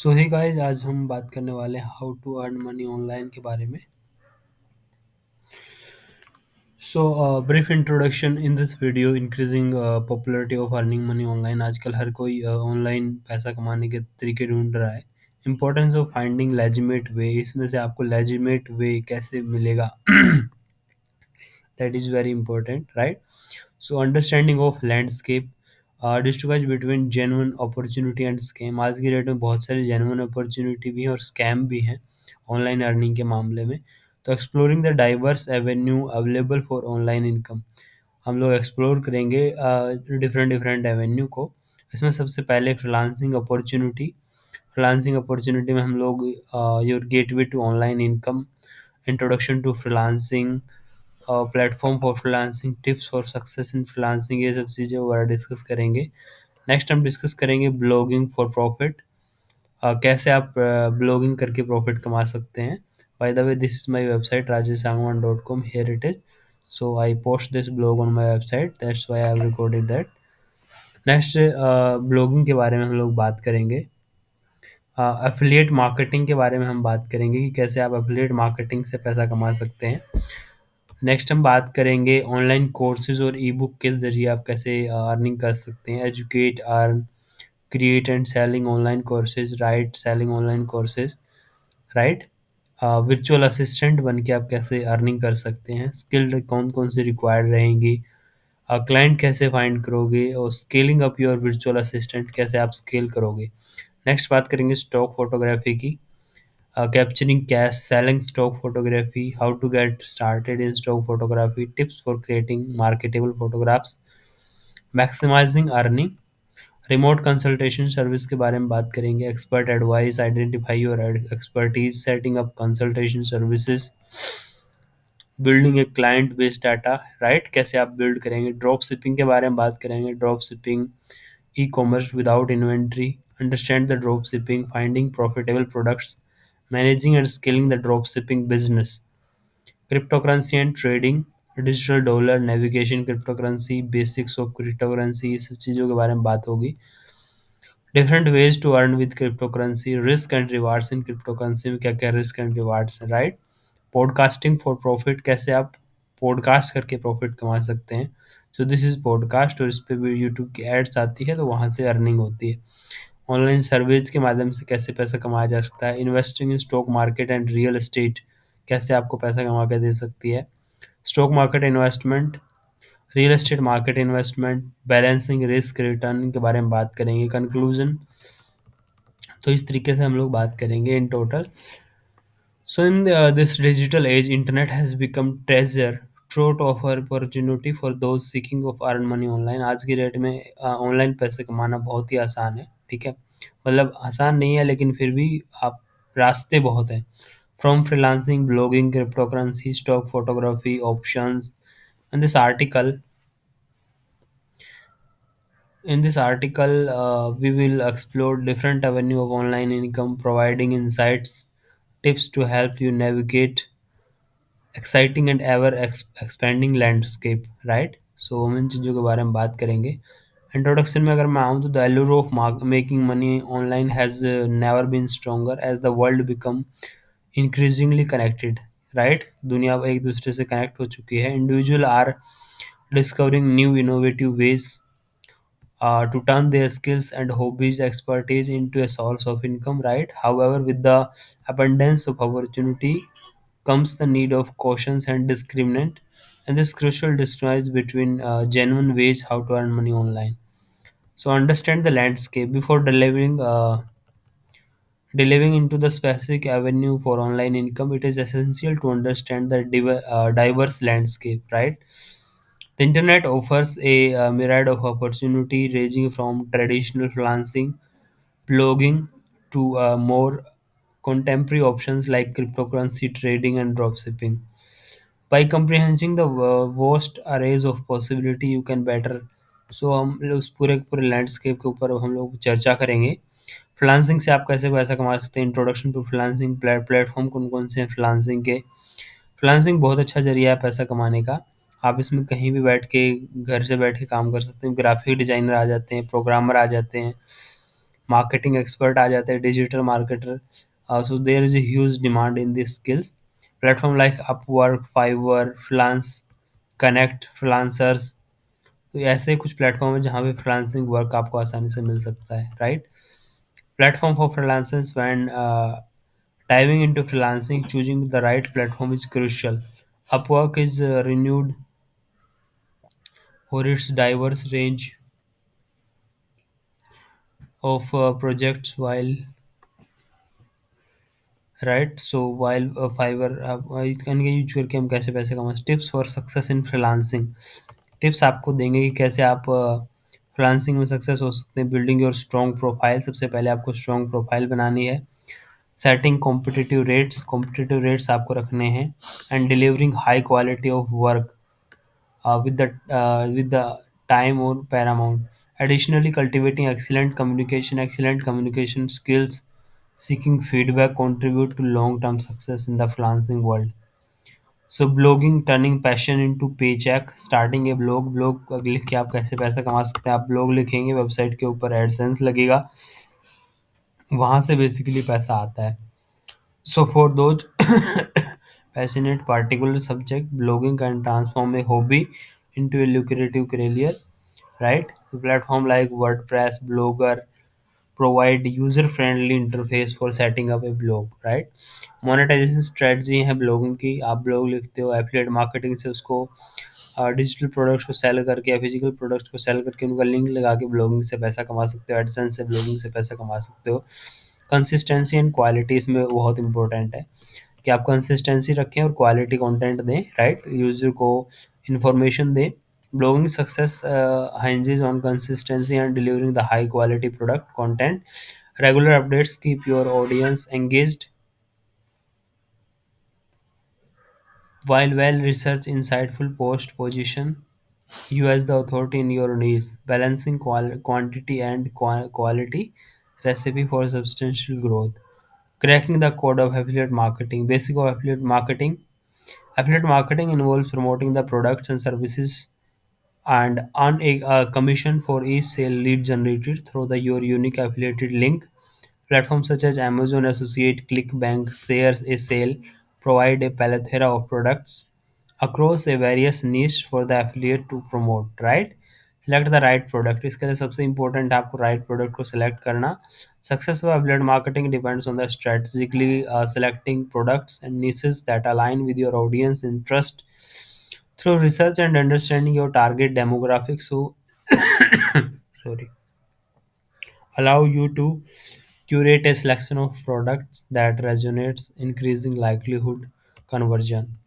सो hey guys, आज हम बात करने वाले हैं how to earn money online के बारे में। So brief introduction in this video. Increasing popularity of earning money online. आजकल हर कोई ऑनलाइन पैसा कमाने के तरीके ढूंढ रहा है। इम्पोर्टेंस ऑफ फाइंडिंग लेजिमेट वे। इसमें से आपको लेजिमेट वे कैसे मिलेगा that is very important, right? So understanding of landscape, distinguish between genuine opportunity and scam। आज की डेट में बहुत सारी genuine opportunity भी हैं और scam भी हैं ऑनलाइन अर्निंग के मामले में। तो exploring the diverse Avenue available for online income. हम लोग एक्सप्लोर करेंगे डिफरेंट डिफरेंट एवेन्यू को। इसमें सबसे पहले फ्रीलांसिंग अपॉर्चुनिटी। फ्रीलांसिंग अपॉर्चुनिटी में हम लोग your gateway to online income, introduction to freelancing, platform for freelancing, tips for success in freelancing, ये सब चीज़ें वगैरह डिस्कस करेंगे। नेक्स्ट हम डिस्कस करेंगे ब्लॉगिंग फॉर प्रॉफिट। कैसे आप ब्लॉगिंग करके प्रॉफिट कमा सकते हैं। By the way, this is my website rajeshangwan.com, here it is. So I post this blog on my website, that's why I have recorded that. Next blogging के बारे में हम लोग बात करेंगे। एफिलिएट मार्केटिंग के बारे में हम बात करेंगे कि कैसे आप एफिलिएट मार्केटिंग से पैसा कमा सकते हैं। नेक्स्ट हम बात करेंगे ऑनलाइन कोर्सेज और ई बुक के ज़रिए आप कैसे अर्निंग कर सकते हैं। Educate, earn, create and selling online courses, right, selling online courses, right. Virtual assistant बन के आप कैसे अर्निंग कर सकते हैं। स्किल्ड कौन कौन से रिक्वायर्ड रहेंगी। क्लाइंट कैसे फाइंड करोगे और scaling up your virtual assistant, कैसे आप स्केल करोगे। नेक्स्ट बात करेंगे स्टॉक फोटोग्राफी की। Capturing cash, selling stock photography, how to get started in stock photography, tips for creating marketable photographs, maximizing earning, remote consultation service के बारे में बात करेंगे। expert advice, identify your expertise, setting up consultation services, building a client based data, right, कैसे आप build करेंगे। Drop shipping के बारे में बात करेंगे। Drop shipping, e commerce without inventory, understand the drop shipping, finding profitable products, managing and scaling the drop shipping business, cryptocurrency and trading, digital dollar, navigation, cryptocurrency, basics of cryptocurrency, ये सब चीज़ों के बारे में बात होगी। Different ways to earn with cryptocurrency, risk and rewards in cryptocurrency में क्या क्या रिस्क एंड रिवार्ड्स हैं, राइट। पॉडकास्टिंग फॉर प्रॉफिट, कैसे आप पॉडकास्ट करके प्रॉफिट कमा सकते हैं। सो दिस इज़ पॉडकास्ट, और इस पर भी यूट्यूब की एड्स आती है तो वहाँ से अर्निंग होती है। ऑनलाइन सर्विस के माध्यम से कैसे पैसा कमाया जा सकता है। Investing in stock market and real estate, कैसे आपको पैसा कमा के दे सकती है। Stock market investment, real estate market investment, balancing risk return के बारे में बात करेंगे। कंक्लूजन, तो इस तरीके से हम लोग बात करेंगे in total. So in this digital age, internet has become treasure trove of opportunity for those seeking of earn money online। आज की डेट में ऑनलाइन पैसे कमाना बहुत ही आसान है, ठीक है। मतलब आसान नहीं है लेकिन फिर भी आप रास्ते बहुत हैं। From freelancing, blogging, crypto currency, stock photography, options. In this article, we will explore different avenue of online income, providing insights, tips to help you navigate exciting and ever expanding landscape, right. So हम इन चीज़ों के बारे में बात करेंगे। Introduction में अगर मैं आऊँ तो the allure of making money online has never been stronger as the world become increasingly connected, right. दुनिया एक दूसरे से कनेक्ट हो चुकी है। Individual are discovering new innovative ways to turn their skills and hobbies expertise into a source of income, right. However, with the abundance of opportunity comes the need of cautions and discriminant, and this crucial distinguish between genuine ways how to earn money online. So understand the landscape before delving into the specific avenue for online income. It is essential to understand the diverse landscape, right. The internet offers a myriad of opportunity ranging from traditional freelancing, blogging to more contemporary options like cryptocurrency trading and dropshipping. By comprehending the vast arrays of possibility, you can better। सो हम उस पूरे पूरे landscape के ऊपर हम लोग चर्चा करेंगे। फ्रीलांसिंग से आप कैसे पैसा कमा सकते हैं। इंट्रोडक्शन टू फ्रीलांसिंग, प्लेटफॉर्म कौन कौन से हैं फ्रीलांसिंग के। फ्रीलांसिंग बहुत अच्छा ज़रिया है पैसा कमाने का। आप इसमें कहीं भी बैठ के, घर से बैठ के काम कर सकते हैं। ग्राफिक डिज़ाइनर आ जाते हैं, प्रोग्रामर आ जाते हैं, मार्केटिंग एक्सपर्ट आ जाते हैं, digital marketer. So there is a huge demand in these skills. Platform like Upwork, Fiverr, Freelance Connect, Freelancers. तो ऐसे कुछ प्लेटफॉर्म है जहाँ पे फ्रीलांसिंग वर्क आपको आसानी से मिल सकता है, right. Platform for freelancers. When diving into freelancing, choosing the right platform is crucial. Upwork is renewed for its diverse range of projects, while right. So while Fiverr इसका use करके हम कैसे पैसे कमा. Tips for success in freelancing. Tips आपको देंगे कि कैसे आप फ्रीलांसिंग में सक्सेस हो सकते हैं. Building your strong profile. सबसे पहले आपको स्ट्रॉन्ग प्रोफाइल बनानी है. सेटिंग कॉम्पिटिटिव रेट्स आपको रखने हैं. And delivering high quality of work with the time or paramount. Additionally, cultivating excellent communication skills, seeking feedback contribute to long-term success in the freelancing world. So blogging, turning passion into paycheck. Starting A blog लिख के आप कैसे पैसा कमा सकते हैं. आप blog लिखेंगे, वेबसाइट के ऊपर एडसेंस लगेगा, वहाँ से बेसिकली पैसा आता है. So for those passionate particular subject, blogging can transform a hobby into a lucrative career, right? So platform like WordPress, Blogger provide user-friendly interface for setting up a blog, right? Monetization strategy है blogging की. आप blog लिखते हो, affiliate marketing से उसको digital products को cell करके या फिजिकल प्रोडक्ट्स को सेल करके उनका लिंक लगा के ब्लॉगिंग से पैसा कमा सकते हो. एडसेंस से ब्लॉगिंग से पैसा कमा सकते हो. कंसिस्टेंसी एंड क्वालिटी इसमें बहुत इंपॉर्टेंट है कि आप कंसिस्टेंसी रखें और क्वालिटी कंटेंट दें, राइट. यूजर को इंफॉर्मेशन दें. Blogging success hinges on consistency and delivering the high quality product content. Regular updates keep your audience engaged, while well researched insightful post position you as the authority in your niche. Balancing quantity and quality. Recipe for substantial growth. Cracking the code of affiliate marketing. Basic of affiliate marketing. Affiliate marketing involves promoting the products and services and earn a commission for each sale lead generated through your unique affiliated link. Platforms such as Amazon Associate, ClickBank, Shares a Sale provide a plethora of products across a various niche for the affiliate to promote, right? Select the right product. इसके लिए सबसे important है आपको right product को select करना. Success of affiliate marketing depends on the strategically selecting products and niches that align with your audience interest through research and understanding your target demographics. So sorry, allow you to curate a selection of products that resonates, increasing likelihood conversion.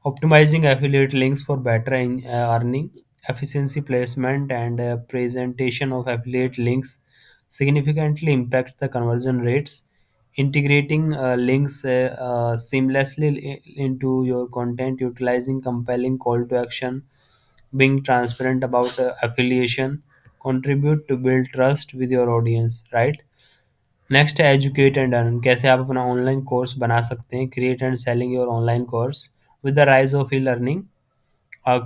Optimizing affiliate links for better earning efficiency. Placement and presentation of affiliate links significantly impact the conversion rates. Integrating links seamlessly into your content, utilizing compelling call to action, being transparent about affiliation contribute to build trust with your audience, right. Next है educate and earn. कैसे आप अपना online course बना सकते हैं. Create and selling your online course. With the rise of e learning,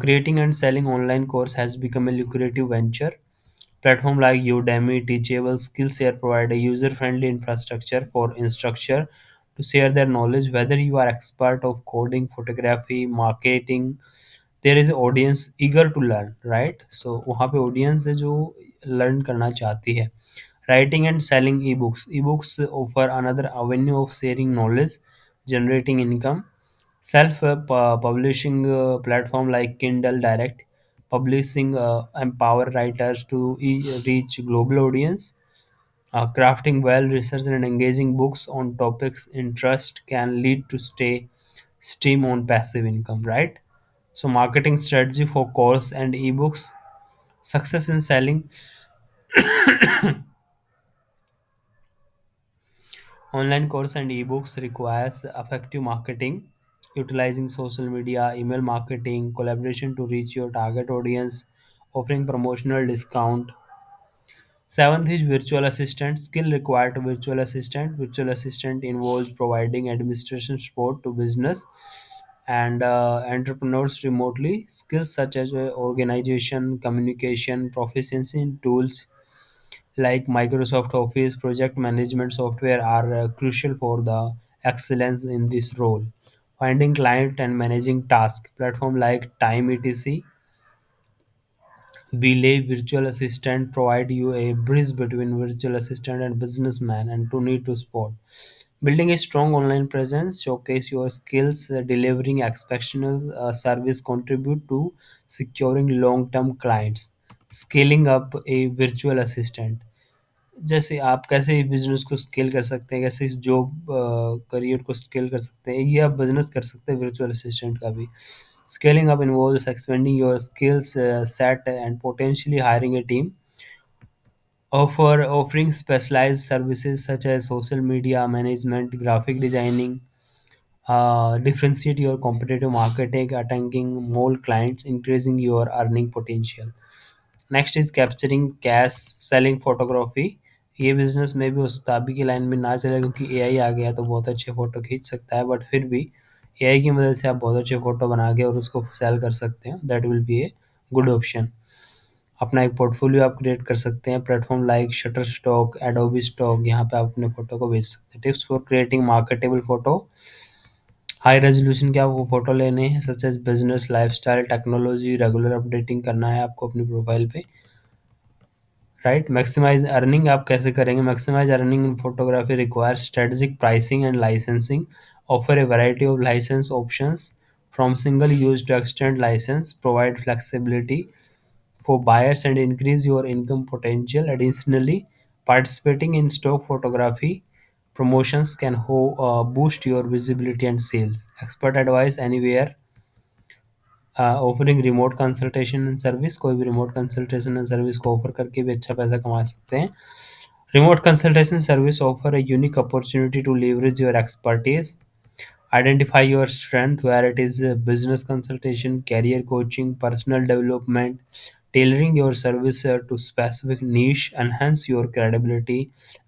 creating and selling online course has become a lucrative venture. Platform like Udemy, Teachable, Skillshare provide a user-friendly infrastructure for instructor to share their knowledge. Whether you are expert of coding, photography, marketing, there is an audience eager to learn, right. So वहाँ पे audience है जो learn करना चाहती है. Writing and selling ebooks. Ebooks offer another avenue of sharing knowledge, generating income. Self publishing platform like Kindle Direct publishing empower writers to reach global audience. Crafting well-researched and engaging books on topics interest can lead to stay stream on passive income, right? So marketing strategy for course and ebooks. Success in selling online course and ebooks requires effective marketing, utilizing social media, email marketing, collaboration to reach your target audience, offering promotional discount. Seventh is virtual assistant. Skill required to virtual assistant. Virtual assistant involves providing administration support to business and entrepreneurs remotely. Skills such as organization, communication, proficiency in tools, like Microsoft Office project management software are crucial for the excellence in this role. Finding client and managing task platform like Time etc. Belay Virtual Assistant provide you a bridge between virtual assistant and businessman and to need to spot. Building a strong online presence, showcase your skills, delivering exceptional service contribute to securing long-term clients. Scaling up a virtual assistant. जैसे आप कैसे business को scale कर सकते हैं, कैसे इस job career को स्केल कर सकते हैं, ये आप बिजनेस कर सकते हैं वर्चुअल असिस्टेंट का भी. Scaling up involves expanding your skills set and potentially hiring a team, offering specialized services such as social media management, graphic designing, differentiate your competitive marketing, attacking more clients, increasing your earning potential. Next is capturing cash selling photography. ये business में भी उस्तादी की line में ना चले क्योंकि AI आ गया तो बहुत अच्छे फोटो खींच सकता है, बट फिर भी एआई की मदद से आप बहुत अच्छे फोटो बना के और उसको सेल कर सकते हैं. That will be a good option. अपना एक पोर्टफोलियो आप क्रिएट कर सकते हैं. Platform like Shutterstock, Adobe stock, यहाँ पे आप अपने फोटो को बेच सकते हैं. Tips for creating marketable photo. High resolution के आपको फोटो लेने हैं such as business, lifestyle, technology, regular updating करना है आपको अपनी प्रोफाइल पे. राइट. मैक्सिमाइज अर्निंग आप कैसे करेंगे? Maximize earning in photography require strategic pricing and licensing. Offer a variety of license options from single use to extend license, provide flexibility for buyers and increase your income potential. Additionally, participating in stock photography promotions can boost your visibility and sales. Expert advice anywhere. Offering remote consultation and service. कोई भी remote consultation and service को offer करके भी अच्छा पैसा कमा सकते हैं. Remote consultation service offer a unique opportunity to leverage your expertise, identify your strength where it is business consultation, career coaching, personal development, tailoring your service to specific niche, enhance your credibility,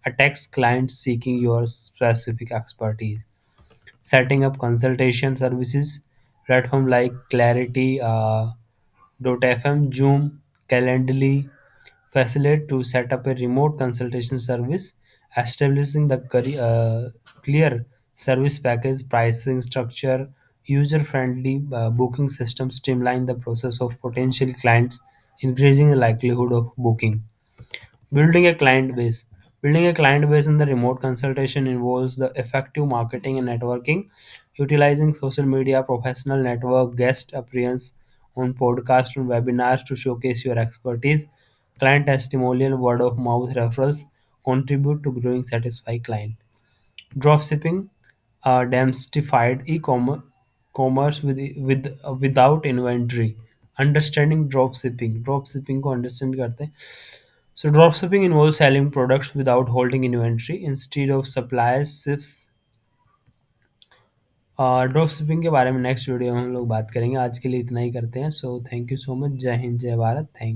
attacks clients seeking your specific expertise. Setting up consultation services platform like Clarity, .fm, Zoom, Calendly facilitate to set up a remote consultation service, establishing the clear service package, pricing structure, user-friendly booking system, streamline the process of potential clients, increasing the likelihood of booking. Building a client base. Building a client base in the remote consultation involves the effective marketing and networking, utilizing social media, professional network, guest appearance on podcasts and webinars to showcase your expertise. Client testimonial, word of mouth referrals contribute to growing satisfied client. Dropshipping, demystified commerce without inventory. Understanding dropshipping. Dropshipping को understand करते हैं. So dropshipping involves selling products without holding inventory instead of suppliers ships. Dropshipping के बारे में next video में हम लोग बात करेंगे. आज के लिए इतना ही करते हैं. So thank you so much. जय हिंद, जय भारत. थैंक